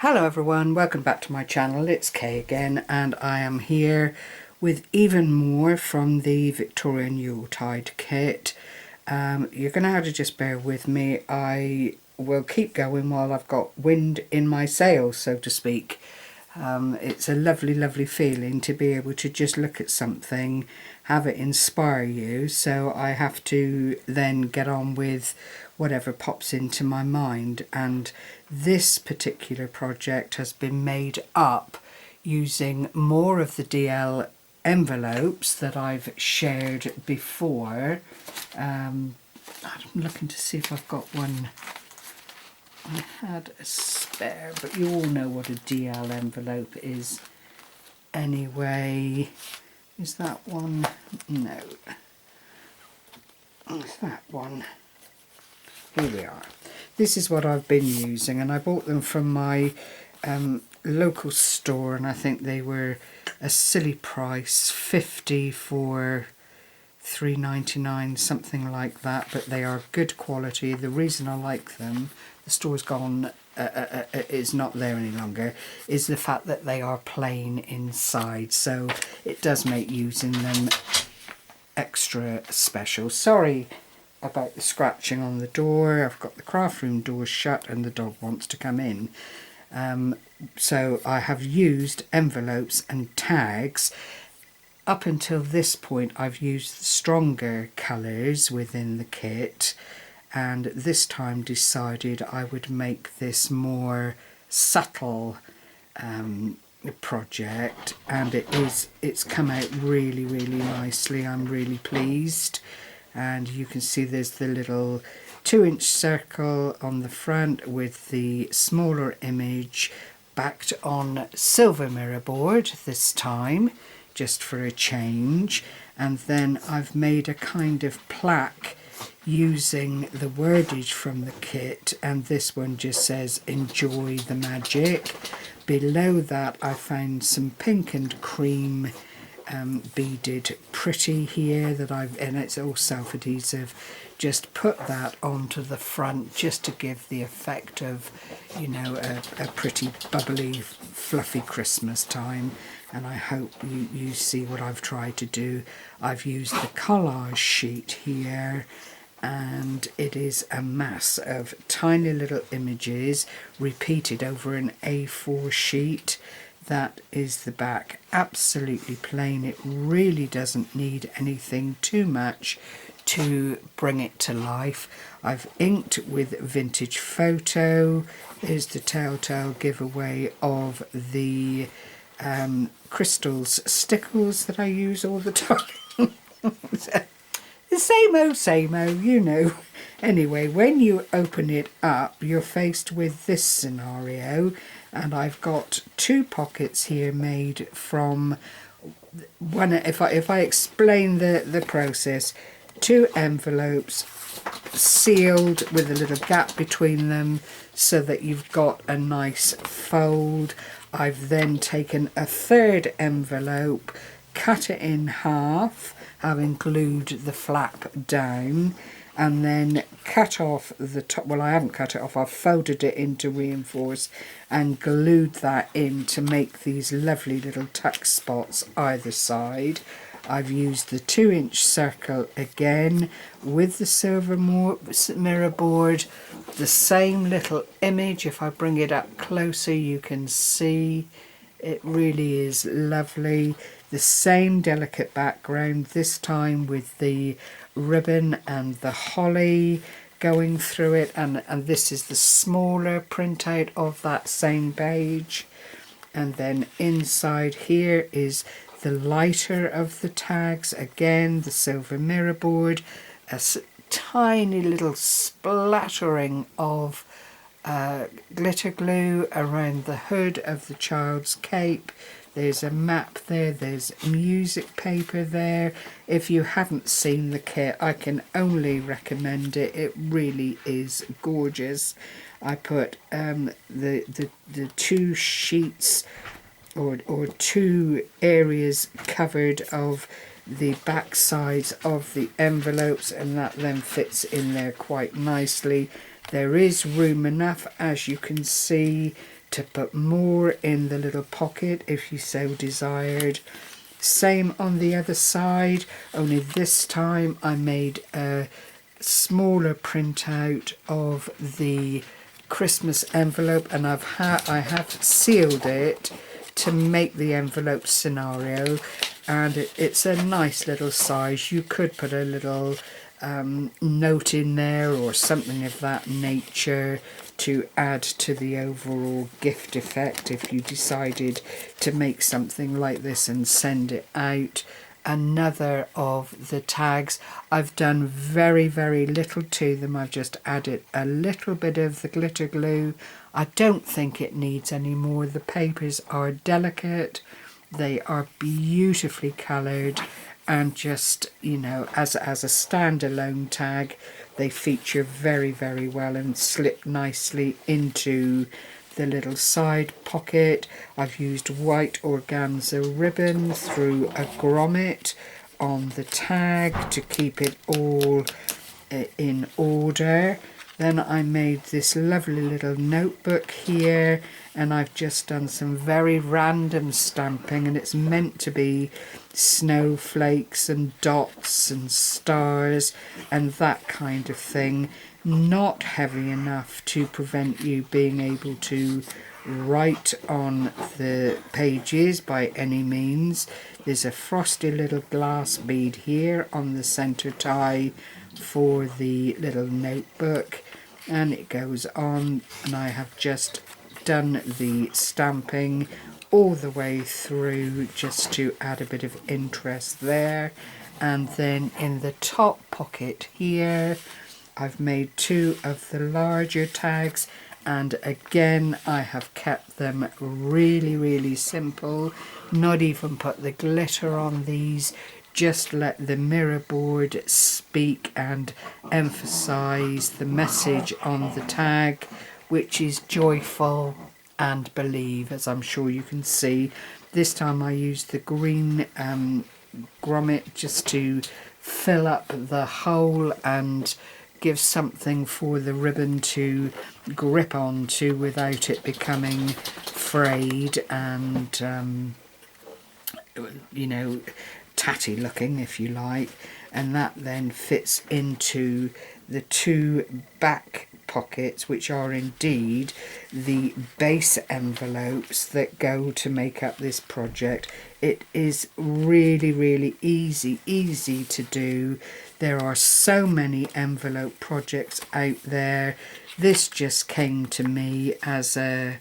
Hello everyone, welcome back to my channel. It's Kay again, and I am here with even more from the Victorian Yuletide Kit. You're going to have to just bear with me. I will keep going while I've got wind in my sails, so to speak. It's a lovely feeling to be able to just look at something, have it inspire you, so I have to then get on with whatever pops into my mind. And this particular project has been made up using more of the DL envelopes that I've shared before. I'm looking to see if I've got one. I had a spare, but you all know what a DL envelope is anyway. Is that one? No. Is that one? Here we are. This is what I've been using, and I bought them from my local store, and I think they were a silly price, 50 for $3.99, something like that, but they are good quality. The reason I like them, the store's gone, is not there any longer, is the fact that they are plain inside, so it does make using them extra special. Sorry about the scratching on the door. I've got the craft room door shut and the dog wants to come in. So I have used envelopes and tags. Up until this point I've used the stronger colours within the kit, and this time decided I would make this more subtle project, and it's come out really nicely. I'm really pleased. And you can see there's the little 2-inch circle on the front with the smaller image backed on silver mirror board this time, just for a change. And then I've made a kind of plaque using the wordage from the kit, and this one just says "Enjoy the magic." Below that I found some pink and cream beaded pretty here that and it's all self-adhesive. Just put that onto the front just to give the effect of, you know, a pretty bubbly fluffy Christmas time. And I hope you see what I've tried to do. I've used the collage sheet here, and it is a mass of tiny little images repeated over an A4 sheet. That is the back, absolutely plain. It really doesn't need anything too much to bring it to life. I've inked with vintage photo. There's the telltale giveaway of the crystals stickles that I use all the time. Same old, you know. Anyway, when you open it up, you're faced with this scenario, and I've got two pockets here made from one. If I explain the process, two envelopes sealed with a little gap between them so that you've got a nice fold. I've then taken a third envelope, cut it in half, having glued the flap down, and then cut off the top. Well, I haven't cut it off, I've folded it in to reinforce and glued that in to make these lovely little tuck spots either side. I've used the 2-inch circle again with the silver mirror board. The same little image. If I bring it up closer, you can see it really is lovely. The same delicate background, this time with the ribbon and the holly going through it, and this is the smaller printout of that same page. And then inside here is the lighter of the tags, again the silver mirror board, a tiny little splattering of glitter glue around the hood of the child's cape. There's a map there, there's music paper there. If you haven't seen the kit, I can only recommend it. It really is gorgeous. I put the two sheets or two areas covered of the back sides of the envelopes, and that then fits in there quite nicely. There is room enough, as you can see, to put more in the little pocket if you so desired. Same on the other side, only this time I made a smaller printout of the Christmas envelope, and I have sealed it to make the envelope scenario, and it's a nice little size. You could put a little note in there or something of that nature to add to the overall gift effect if you decided to make something like this and send it out. Another of the tags, I've done very little to them. I've just added a little bit of the glitter glue. I don't think it needs any more. The papers are delicate, they are beautifully coloured, and just, you know, as a standalone tag, they feature very well and slip nicely into the little side pocket. I've used white organza ribbon through a grommet on the tag to keep it all in order. Then I made this lovely little notebook here, and I've just done some very random stamping, and it's meant to be snowflakes and dots and stars and that kind of thing. Not heavy enough to prevent you being able to write on the pages by any means. There's a frosty little glass bead here on the centre tie for the little notebook, and it goes on, and I have just done the stamping all the way through just to add a bit of interest there. And then in the top pocket here I've made two of the larger tags, and again I have kept them really simple, not even put the glitter on these, just let the mirror board speak and emphasize the message on the tag, which is joyful and believe, as I'm sure you can see. This time I used the green grommet just to fill up the hole and give something for the ribbon to grip onto without it becoming frayed and you know, tatty looking, if you like. And that then fits into the two back pockets, which are indeed the base envelopes that go to make up this project. It is really easy to do. There are so many envelope projects out there. This just came to me as an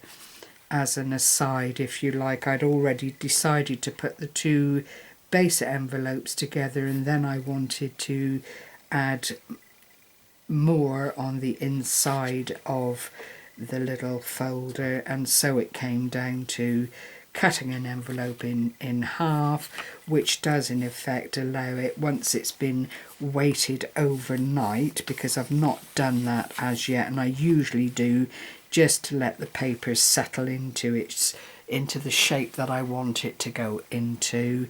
aside, if you like. I'd already decided to put the two base envelopes together, and then I wanted to add more on the inside of the little folder, and so it came down to cutting an envelope in half, which does in effect allow it, once it's been weighted overnight, because I've not done that as yet, and I usually do just to let the paper settle into the shape that I want it to go into.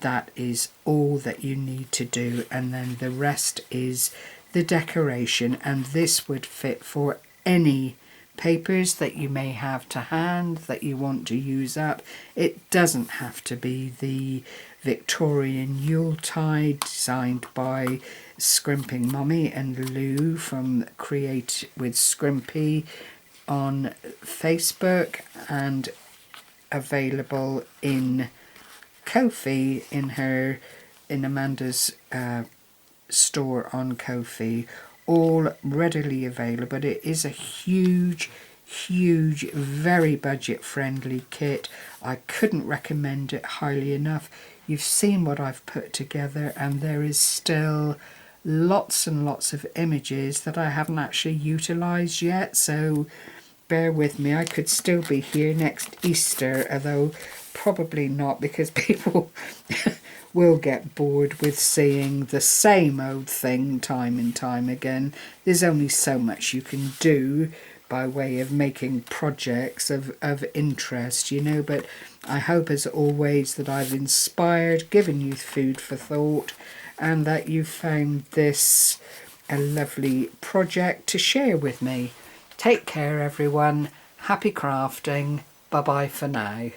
That is all that you need to do, and then the rest is the decoration, and this would fit for any papers that you may have to hand that you want to use up. It doesn't have to be the Victorian Yuletide designed by Scrimpingmommy and Lou from Create with Scrimpy on Facebook, and available in Ko.Fi in Amanda's store on Ko.Fi, all readily available. But it is a huge very budget friendly kit. I couldn't recommend it highly enough. You've seen what I've put together, and there is still lots and lots of images that I haven't actually utilized yet, so bear with me. I could still be here next Easter, although probably not, because people will get bored with seeing the same old thing time and time again. There's only so much you can do by way of making projects of interest, you know, but I hope as always that I've inspired, given you food for thought, and that you found this a lovely project to share with me. Take care everyone, happy crafting, bye bye for now.